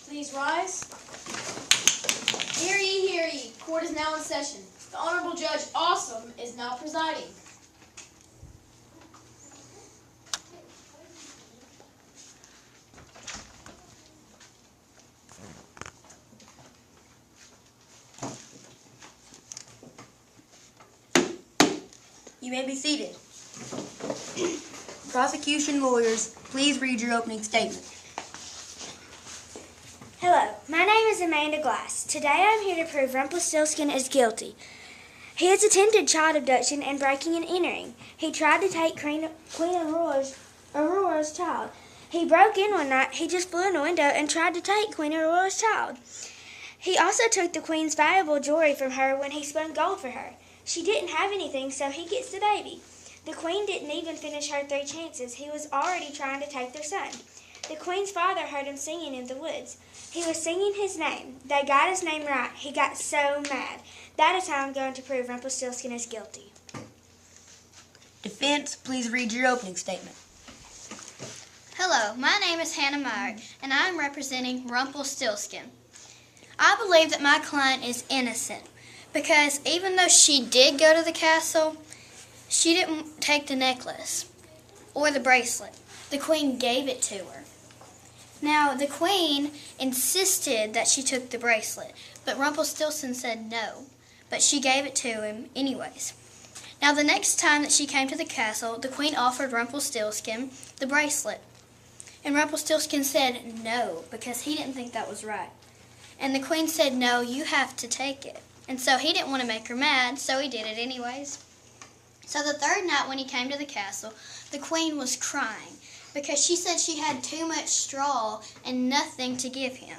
Please rise. Hear ye, hear ye. Court is now in session. The Honorable Judge Awesome is now presiding. You may be seated. Prosecution lawyers, please read your opening statement. Hello, my name is Amanda Glass. Today I am here to prove Rumpelstiltskin is guilty. He has attempted child abduction and breaking and entering. He tried to take Queen Aurora's child. He broke in one night, he just flew in a window and tried to take Queen Aurora's child. He also took the Queen's valuable jewelry from her when he spun gold for her. She didn't have anything, so he gets the baby. The Queen didn't even finish her 3 chances. He was already trying to take their son. The Queen's father heard him singing in the woods. He was singing his name. They got his name right. He got so mad. That is how I'm going to prove Rumpelstiltskin is guilty. Defense, please read your opening statement. Hello, my name is Hannah Meyer, and I am representing Rumpelstiltskin. I believe that my client is innocent because even though she did go to the castle, she didn't take the necklace or the bracelet. The Queen gave it to her. Now, the Queen insisted that she took the bracelet, but Rumpelstiltskin said no, but she gave it to him anyways. Now, the next time that she came to the castle, the Queen offered Rumpelstiltskin the bracelet, and Rumpelstiltskin said no, because he didn't think that was right. And the Queen said, no, you have to take it. And so he didn't want to make her mad, so he did it anyways. So the third night when he came to the castle, the Queen was crying because she said she had too much straw and nothing to give him.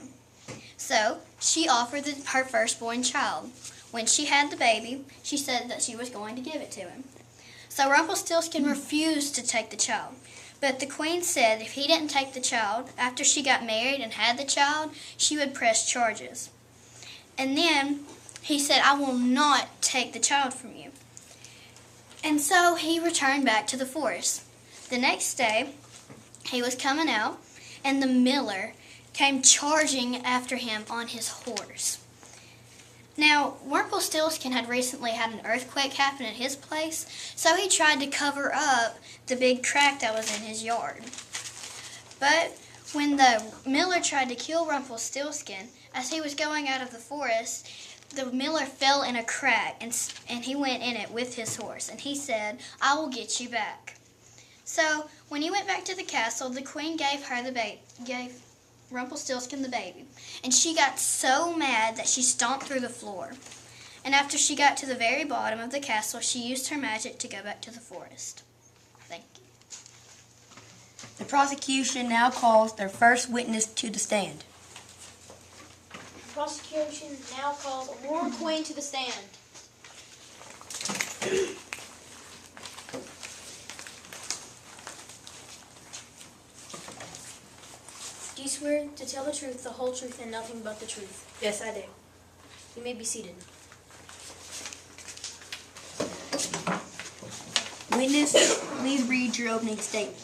So she offered her firstborn child. When she had the baby, she said that she was going to give it to him. So Rumpelstiltskin refused to take the child. But the Queen said if he didn't take the child, after she got married and had the child, she would press charges. And then he said, I will not take the child from you. And so he returned back to the forest. The next day, he was coming out, and the miller came charging after him on his horse. Now, Rumpelstiltskin had recently had an earthquake happen at his place, so he tried to cover up the big crack that was in his yard. But when the miller tried to kill Rumpelstiltskin, as he was going out of the forest, the miller fell in a crack, and he went in it with his horse, and he said, I will get you back. So, when he went back to the castle, the Queen gave Rumpelstiltskin the baby, and she got so mad that she stomped through the floor. And after she got to the very bottom of the castle, she used her magic to go back to the forest. Thank you. The prosecution now calls their first witness to the stand. The prosecution now calls Aurora Queen to the stand. Do you swear to tell the truth, the whole truth, and nothing but the truth? Yes, I do. You may be seated. Witness, please read your opening statement.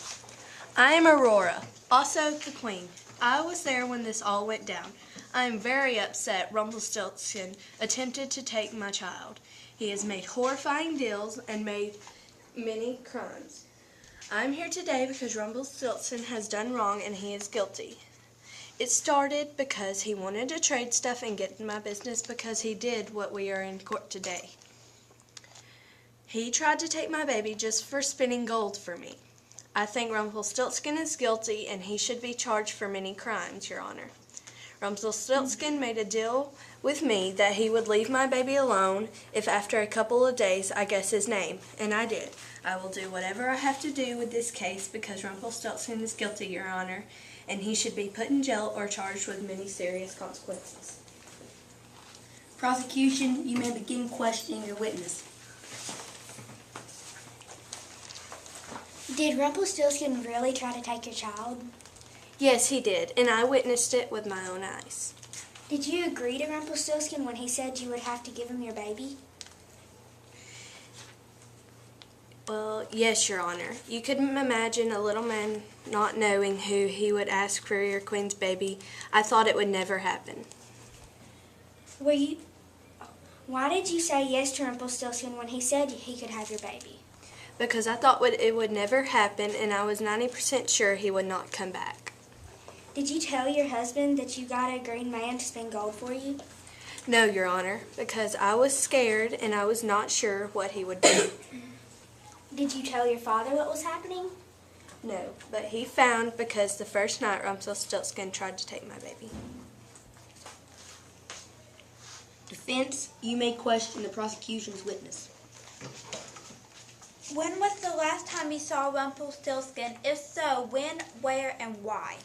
I am Aurora, also the Queen. I was there when this all went down. I am very upset Rumpelstiltskin attempted to take my child. He has made horrifying deals and made many crimes. I'm here today because Rumpelstiltskin has done wrong and he is guilty. It started because he wanted to trade stuff and get in my business because he did what we are in court today. He tried to take my baby just for spinning gold for me. I think Rumpelstiltskin is guilty and he should be charged for many crimes, Your Honor. Rumpelstiltskin made a deal with me that he would leave my baby alone if after a couple of days I guess his name, and I did. I will do whatever I have to do with this case because Rumpelstiltskin is guilty, Your Honor, and he should be put in jail or charged with many serious consequences. Prosecution, you may begin questioning your witness. Did Rumpelstiltskin really try to take your child? Yes, he did, and I witnessed it with my own eyes. Did you agree to Rumpelstiltskin when he said you would have to give him your baby? Well, yes, Your Honor. You could imagine a little man not knowing who he would ask for your queen's baby. I thought it would never happen. Why did you say yes to Rumpelstiltskin when he said he could have your baby? Because I thought it would never happen, and I was 90% sure he would not come back. Did you tell your husband that you got a green man to spin gold for you? No, Your Honor, because I was scared and I was not sure what he would do. Did you tell your father what was happening? No, but he found because the first night Rumpelstiltskin tried to take my baby. Defense, you may question the prosecution's witness. When was the last time you saw Rumpelstiltskin? If so, when, where, and why?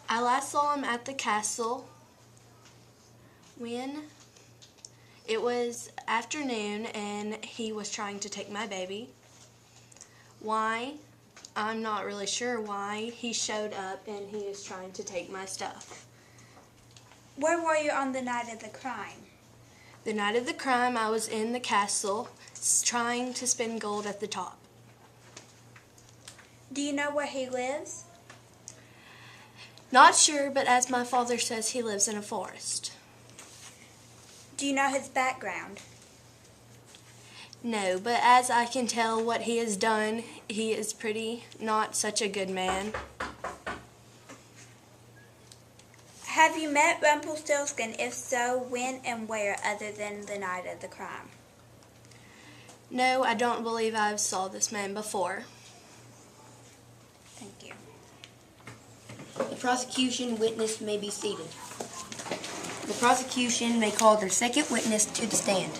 I last saw him at the castle when it was afternoon and he was trying to take my baby. Why? I'm not really sure why. He showed up and he is trying to take my stuff. Where were you on the night of the crime? The night of the crime, I was in the castle trying to spin gold at the top. Do you know where he lives? Not sure, but as my father says, he lives in a forest. Do you know his background? No, but as I can tell what he has done, he is not such a good man. Have you met Rumpelstiltskin? If so, when and where other than the night of the crime? No, I don't believe I've saw this man before. Thank you. The prosecution witness may be seated. The prosecution may call their second witness to the stand.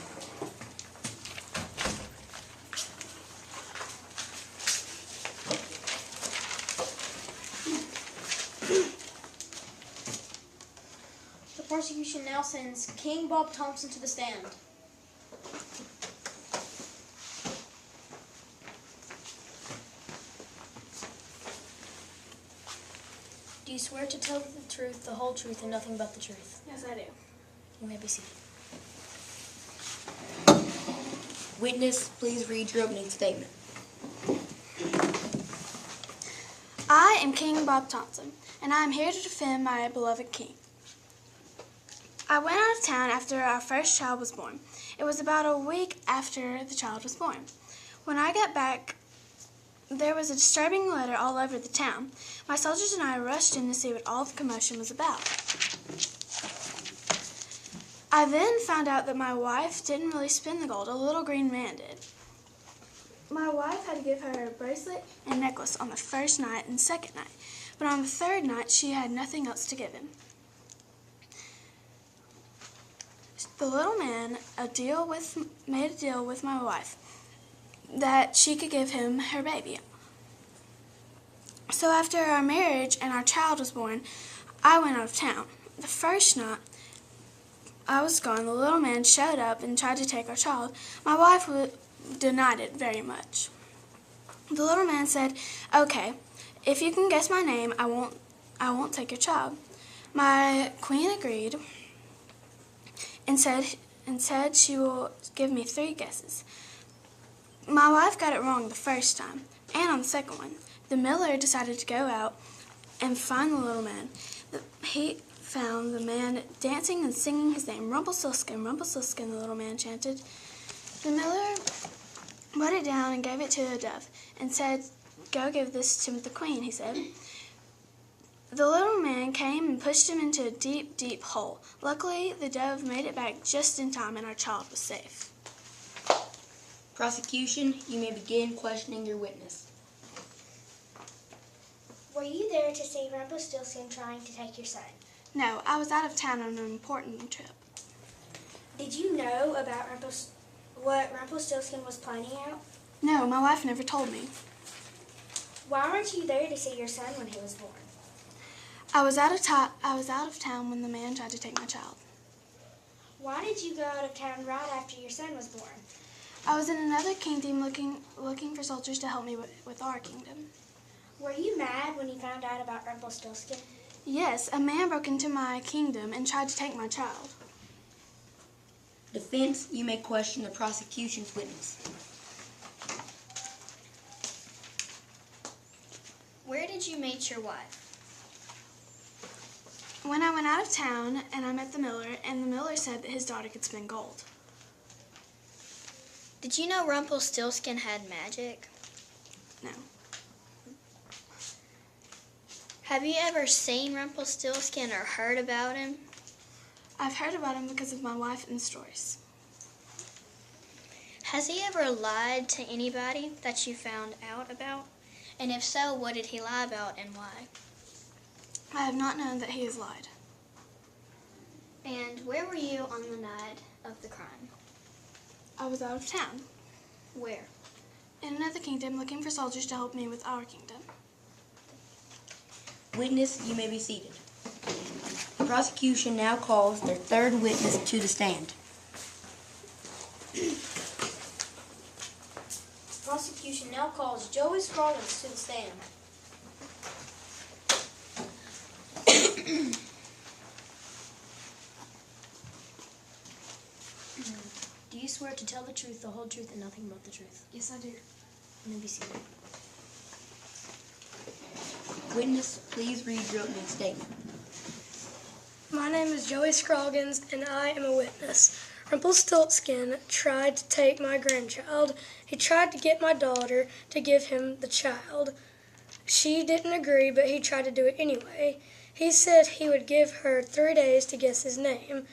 The prosecution now sends King Bob Thompson to the stand. Do you swear to tell the truth, the whole truth, and nothing but the truth? Yes, I do. You may be seated. Witness, please read your opening statement. I am King Bob Thompson, and I am here to defend my beloved king. I went out of town after our first child was born. It was about a week after the child was born. When I got back, there was a disturbing letter all over the town. My soldiers and I rushed in to see what all the commotion was about. I then found out that my wife didn't really spin the gold, a little green man did. My wife had to give her a bracelet and necklace on the first night and second night, but on the third night she had nothing else to give him. The little man made a deal with my wife that she could give him her baby. So after our marriage and our child was born, I went out of town. The first night I was gone, the little man showed up and tried to take our child. My wife denied it very much. The little man said, "Okay, if you can guess my name, I won't take your child." My queen agreed and said she will give me 3 guesses. My wife got it wrong the first time, and on the second one. The miller decided to go out and find the little man. He found the man dancing and singing his name, Rumpelstiltskin, Rumpelstiltskin, the little man chanted. The miller put it down and gave it to a dove and said, "Go give this to the queen," he said. The little man came and pushed him into a deep, deep hole. Luckily, the dove made it back just in time and our child was safe. Prosecution, you may begin questioning your witness. Were you there to see Rumpelstiltskin trying to take your son? No, I was out of town on an important trip. Did you know about what Rumpelstiltskin was planning out? No, my wife never told me. Why weren't you there to see your son when he was born? I was out of town when the man tried to take my child. Why did you go out of town right after your son was born? I was in another kingdom looking for soldiers to help me with our kingdom. Were you mad when you found out about Rumpelstiltskin? Yes, a man broke into my kingdom and tried to take my child. Defense, you may question the prosecution's witness. Where did you meet your wife? When I went out of town and I met the miller, and the miller said that his daughter could spin gold. Did you know Rumpelstiltskin had magic? No. Have you ever seen Rumpelstiltskin or heard about him? I've heard about him because of my wife and stories. Has he ever lied to anybody that you found out about? And if so, what did he lie about and why? I have not known that he has lied. And where were you on the night of the crime? I was out of town, Where? in another kingdom, looking for soldiers to help me with our kingdom. Witness, you may be seated. The prosecution now calls their third witness to the stand. Prosecution now calls Joey Scroggins to the stand. Do you swear to tell the truth, the whole truth, and nothing but the truth? Yes, I do. You may be seated. Witness, please read your opening statement. My name is Joey Scroggins, and I am a witness. Rumpelstiltskin tried to take my grandchild. He tried to get my daughter to give him the child. She didn't agree, but he tried to do it anyway. He said he would give her 3 days to guess his name.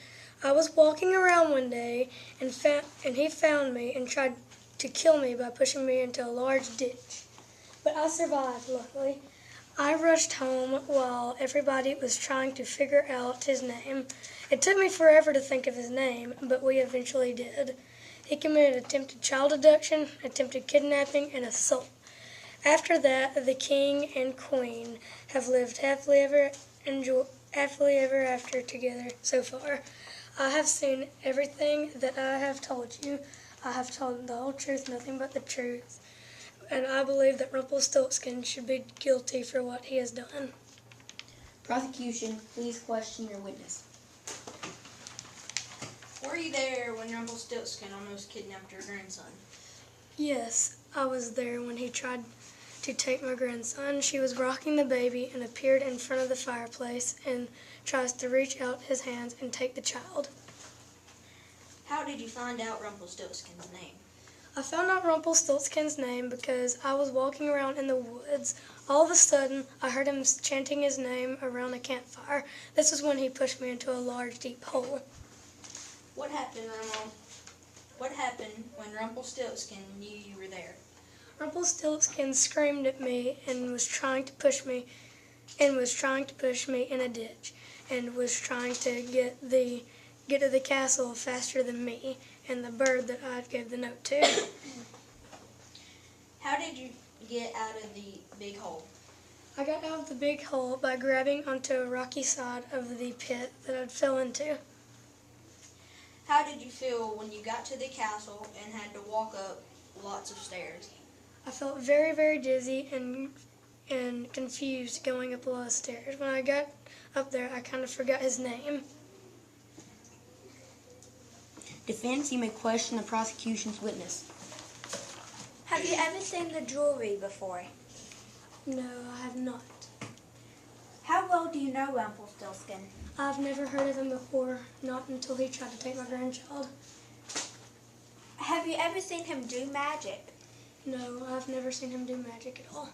I was walking around one day, and he found me and tried to kill me by pushing me into a large ditch. But I survived, luckily. I rushed home while everybody was trying to figure out his name. It took me forever to think of his name, but we eventually did. He committed attempted child abduction, attempted kidnapping, and assault. After that, the king and queen have lived happily ever after together so far. I have seen everything that I have told you. I have told the whole truth, nothing but the truth. And I believe that Rumpelstiltskin should be guilty for what he has done. Prosecution, please question your witness. Were you there when Rumpelstiltskin almost kidnapped your grandson? Yes, I was there when he tried to take my grandson. She was rocking the baby and appeared in front of the fireplace and tries to reach out his hands and take the child. How did you find out Rumpelstiltskin's name? I found out Rumpelstiltskin's name because I was walking around in the woods. All of a sudden, I heard him chanting his name around a campfire. This is when he pushed me into a large, deep hole. What happened when Rumpelstiltskin knew you were there? Rumpelstiltskin screamed at me and was trying to push me in a ditch and was trying to get to the castle faster than me and the bird that I gave the note to. How did you get out of the big hole? I got out of the big hole by grabbing onto a rocky side of the pit that I fell into. How did you feel when you got to the castle and had to walk up lots of stairs? I felt very, very dizzy and confused going up a lot of stairs. When I got up there, I kind of forgot his name. Defense, you may question the prosecution's witness. Have you ever seen the jewelry before? No, I have not. How well do you know Rumpelstiltskin? I've never heard of him before, not until he tried to take my grandchild. Have you ever seen him do magic? No, I've never seen him do magic at all.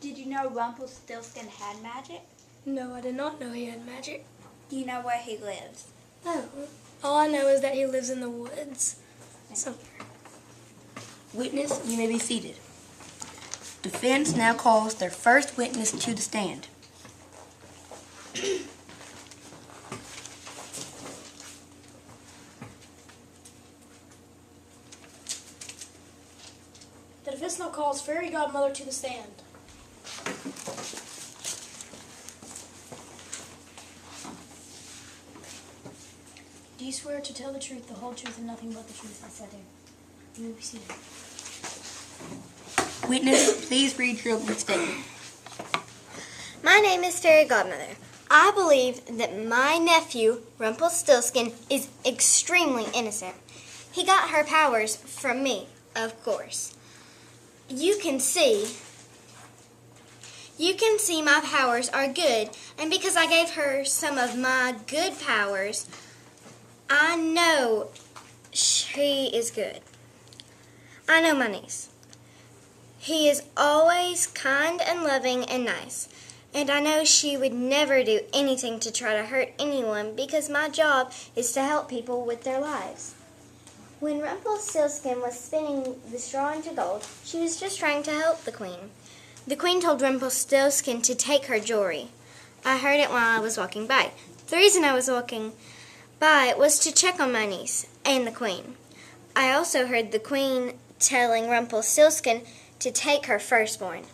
Did you know Rumpelstiltskin had magic? No, I did not know he had magic. Do you know where he lives? No. All I know is that he lives in the woods somewhere. Witness, you may be seated. Defense now calls their first witness to the stand. The defense now calls Fairy Godmother to the stand. Do you swear to tell the truth, the whole truth, and nothing but the truth? Yes, I do. You may be seated. Witness, please read your opening statement. My name is Fairy Godmother. I believe that my nephew, Rumpelstiltskin, is extremely innocent. He got her powers from me, of course. You can see You can see my powers are good, and because I gave her some of my good powers, I know she is good. I know my niece. He is always kind and loving and nice, and I know she would never do anything to try to hurt anyone because my job is to help people with their lives. When Rumpelstiltskin was spinning the straw into gold, she was just trying to help the queen. The queen told Rumpelstiltskin to take her jewelry. I heard it while I was walking by. The reason I was walking by was to check on my niece and the queen. I also heard the queen telling Rumpelstiltskin to take her firstborn.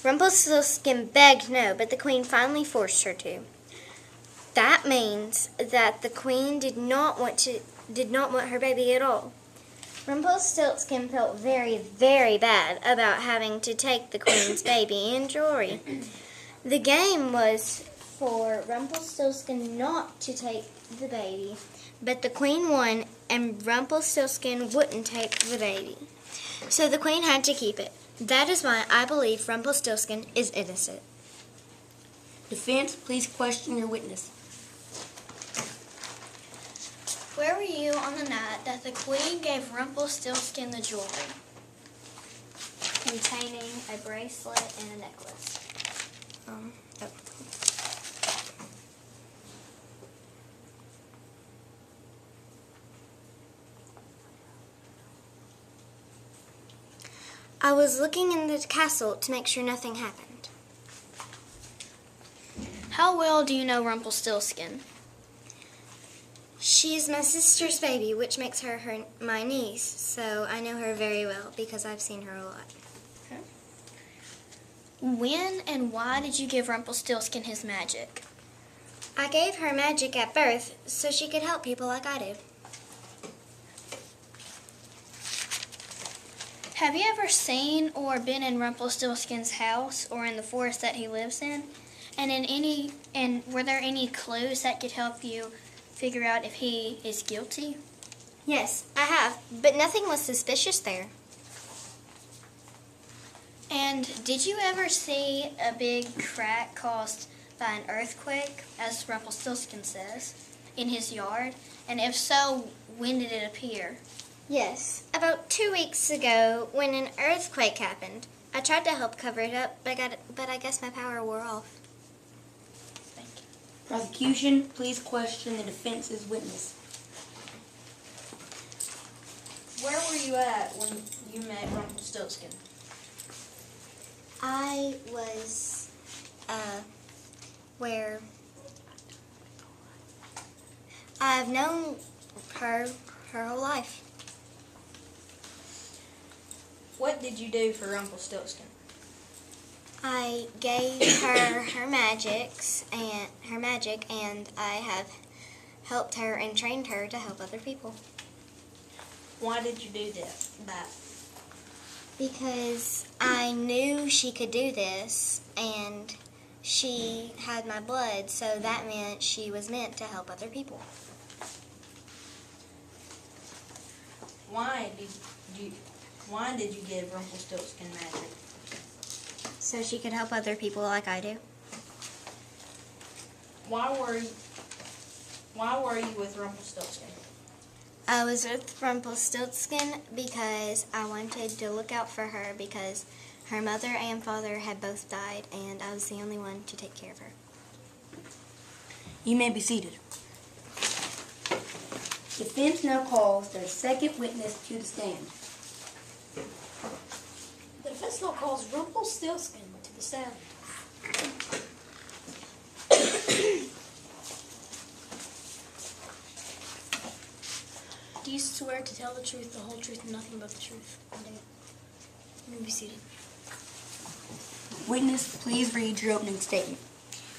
Rumpelstiltskin begged no, but the queen finally forced her to. That means that the queen did not want her baby at all. Rumpelstiltskin felt very, very bad about having to take the queen's baby and jewelry. The game was for Rumpelstiltskin not to take the baby, but the queen won and Rumpelstiltskin wouldn't take the baby. So the queen had to keep it. That is why I believe Rumpelstiltskin is innocent. Defense, please question your witness. Where were you on the night that the queen gave Rumpelstiltskin the jewelry? Containing a bracelet and a necklace. I was looking in the castle to make sure nothing happened. How well do you know Rumpelstiltskin? She's my sister's baby, which makes her my niece, so I know her very well because I've seen her a lot. When and why did you give Rumpelstiltskin his magic? I gave her magic at birth so she could help people like I do. Have you ever seen or been in Rumpelstiltskin's house or in the forest that he lives in? And were there any clues that could help you figure out if he is guilty? Yes, I have, but nothing was suspicious there. And did you ever see a big crack caused by an earthquake, as Rumpelstiltskin says, in his yard? And if so, when did it appear? Yes, about 2 weeks ago when an earthquake happened. I tried to help cover it up, but I guess my power wore off. Thank you. Prosecution, please question the defense's witness. Where were you at when you met Rumpelstiltskin? I was, where I've known her whole life. What did you do for Rumpelstiltskin? I gave her her magic, and I have helped her and trained her to help other people. Why did you do that? Because I knew she could do this, and she had my blood, so that meant she was meant to help other people. Why did you give Rumpelstiltskin magic? So she could help other people like I do. Why were you with Rumpelstiltskin? I was with Rumpelstiltskin because I wanted to look out for her because her mother and father had both died, and I was the only one to take care of her. You may be seated. Defense now calls their second witness to the stand. The defense now calls Rumpelstiltskin to the stand. Do you swear to tell the truth, the whole truth, and nothing but the truth? I do. You may be seated. Witness, please read your opening statement.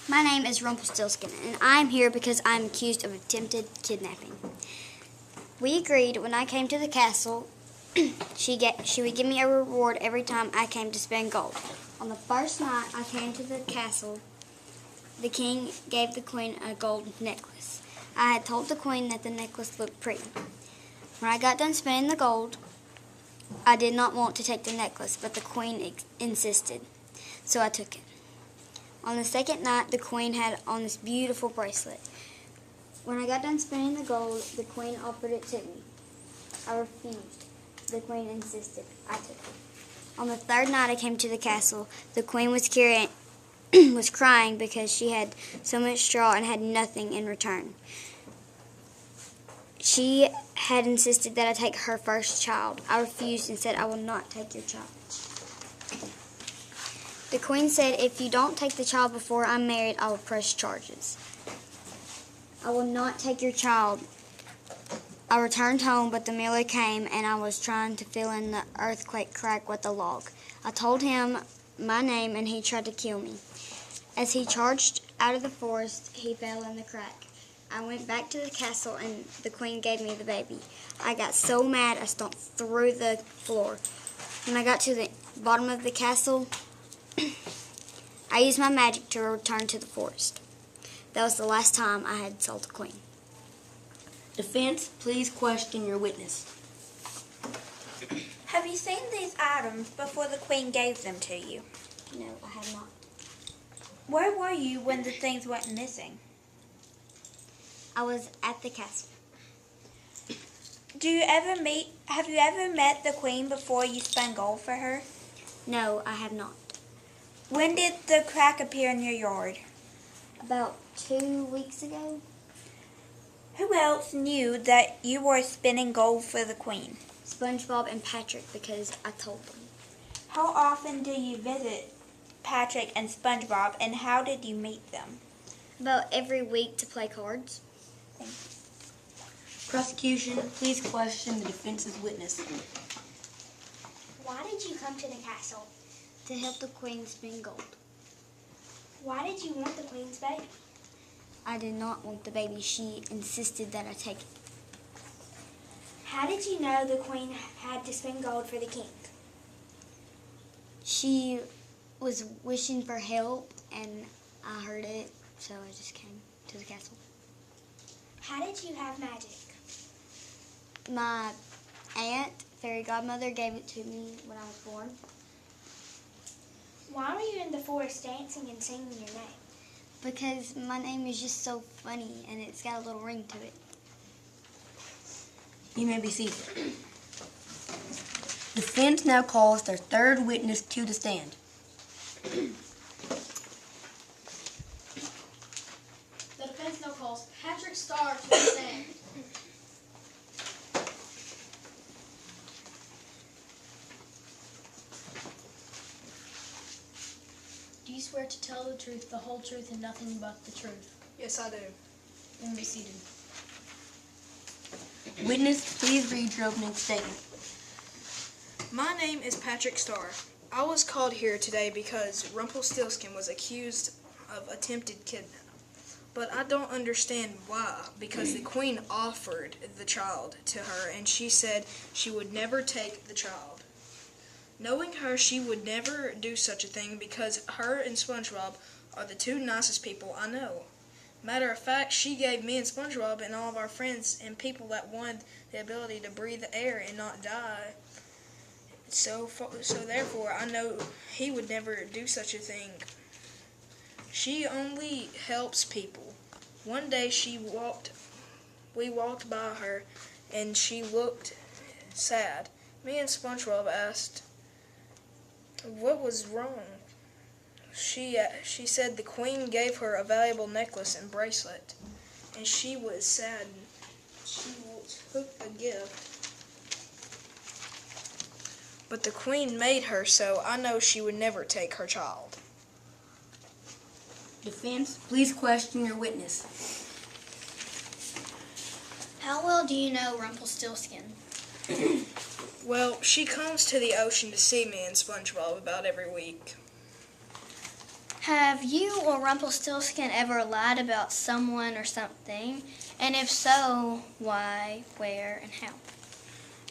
My name is Rumpelstiltskin, and I'm here because I'm accused of attempted kidnapping. We agreed when I came to the castle, she would give me a reward every time I came to spend gold. On the first night I came to the castle, the king gave the queen a gold necklace. I had told the queen that the necklace looked pretty. When I got done spending the gold, I did not want to take the necklace, but the queen insisted, so I took it. On the second night, the queen had on this beautiful bracelet. When I got done spinning the gold, the queen offered it to me. I refused. The queen insisted. I took it. On the third night I came to the castle, the queen was crying because she had so much straw and had nothing in return. She had insisted that I take her first child. I refused and said, I will not take your child. The queen said, if you don't take the child before I'm married, I will press charges. I will not take your child. I returned home, but the miller came, and I was trying to fill in the earthquake crack with a log. I told him my name, and he tried to kill me. As he charged out of the forest, he fell in the crack. I went back to the castle, and the queen gave me the baby. I got so mad, I stomped through the floor. When I got to the bottom of the castle, I used my magic to return to the forest. That was the last time I had sold the queen. Defense, please question your witness. Have you seen these items before the queen gave them to you? No, I have not. Where were you when the things went missing? I was at the castle. Have you ever met the queen before you spun gold for her? No, I have not. When did the crack appear in your yard? About 2 weeks ago. Who else knew that you were spinning gold for the queen? SpongeBob and Patrick, because I told them. How often do you visit Patrick and SpongeBob, and how did you meet them? About every week to play cards. Prosecution, please question the defense's witness. Why did you come to the castle? To help the queen spin gold. Why did you want the queen's baby? I did not want the baby. She insisted that I take it. How did you know the queen had to spin gold for the king? She was wishing for help, and I heard it, so I just came to the castle. How did you have magic? My aunt, fairy godmother, gave it to me when I was born. Why were you in the forest dancing and singing your name? Because my name is just so funny, and it's got a little ring to it. You may be seated. Defense now calls their third witness to the stand. The defense now calls Patrick Starr to the stand. Do you swear to tell the truth, the whole truth, and nothing but the truth? Yes, I do. You may be seated. Witness, please read your opening statement. My name is Patrick Starr. I was called here today because Rumpelstiltskin was accused of attempted kidnapping. But I don't understand why, because the queen offered the child to her and she said she would never take the child. Knowing her, she would never do such a thing because her and SpongeBob are the two nicest people I know. Matter of fact, she gave me and SpongeBob and all of our friends and people that wanted the ability to breathe the air and not die. So therefore, I know he would never do such a thing. She only helps people. One day we walked by her and she looked sad. Me and SpongeBob asked what was wrong. She said the queen gave her a valuable necklace and bracelet, and she was sad. She took a gift, but the queen made her, so I know she would never take her child. Defense, please question your witness. How well do you know Rumpelstiltskin? Well, she comes to the ocean to see me and SpongeBob about every week. Have you or Rumpelstiltskin ever lied about someone or something? And if so, why, where, and how?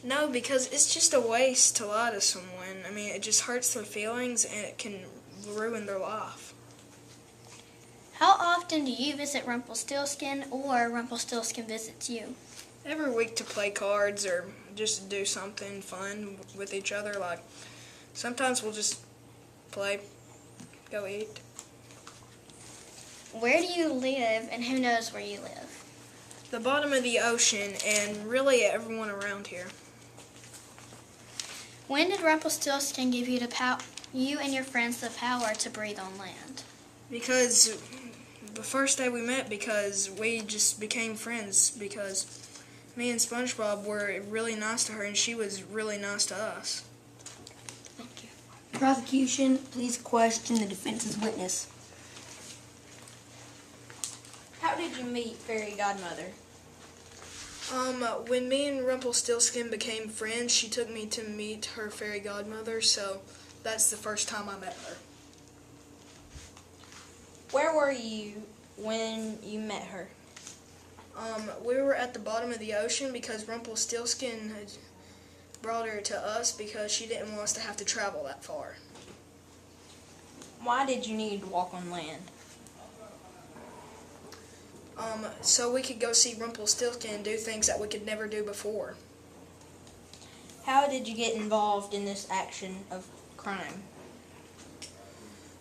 No, because it's just a waste to lie to someone. I mean, it just hurts their feelings and it can ruin their life. How often do you visit Rumpelstiltskin or Rumpelstiltskin visits you? Every week to play cards or just do something fun with each other. Like, sometimes we'll just play, go eat. Where do you live, and who knows where you live? The bottom of the ocean, and really everyone around here. When did Rumpelstiltskin give you you and your friends the power to breathe on land? Because the first day we met, because we just became friends, because me and SpongeBob were really nice to her and she was really nice to us. Thank you. Prosecution, please question the defense's witness. How did you meet Fairy Godmother? When me and Rumpelstiltskin became friends, she took me to meet her fairy godmother, so that's the first time I met her. Where were you when you met her? We were at the bottom of the ocean because Rumpelstiltskin had brought her to us because she didn't want us to have to travel that far. Why did you need to walk on land? So we could go see Rumpelstiltskin and do things that we could never do before. How did you get involved in this action of crime?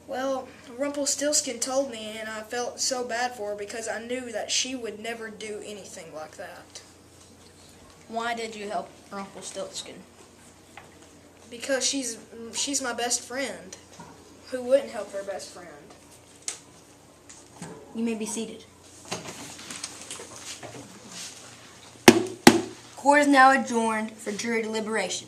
Well, Rumpelstiltskin told me, and I felt so bad for her because I knew that she would never do anything like that. Why did you help Rumpelstiltskin? Because she's my best friend. Who wouldn't help her best friend? You may be seated. Court is now adjourned for jury deliberation.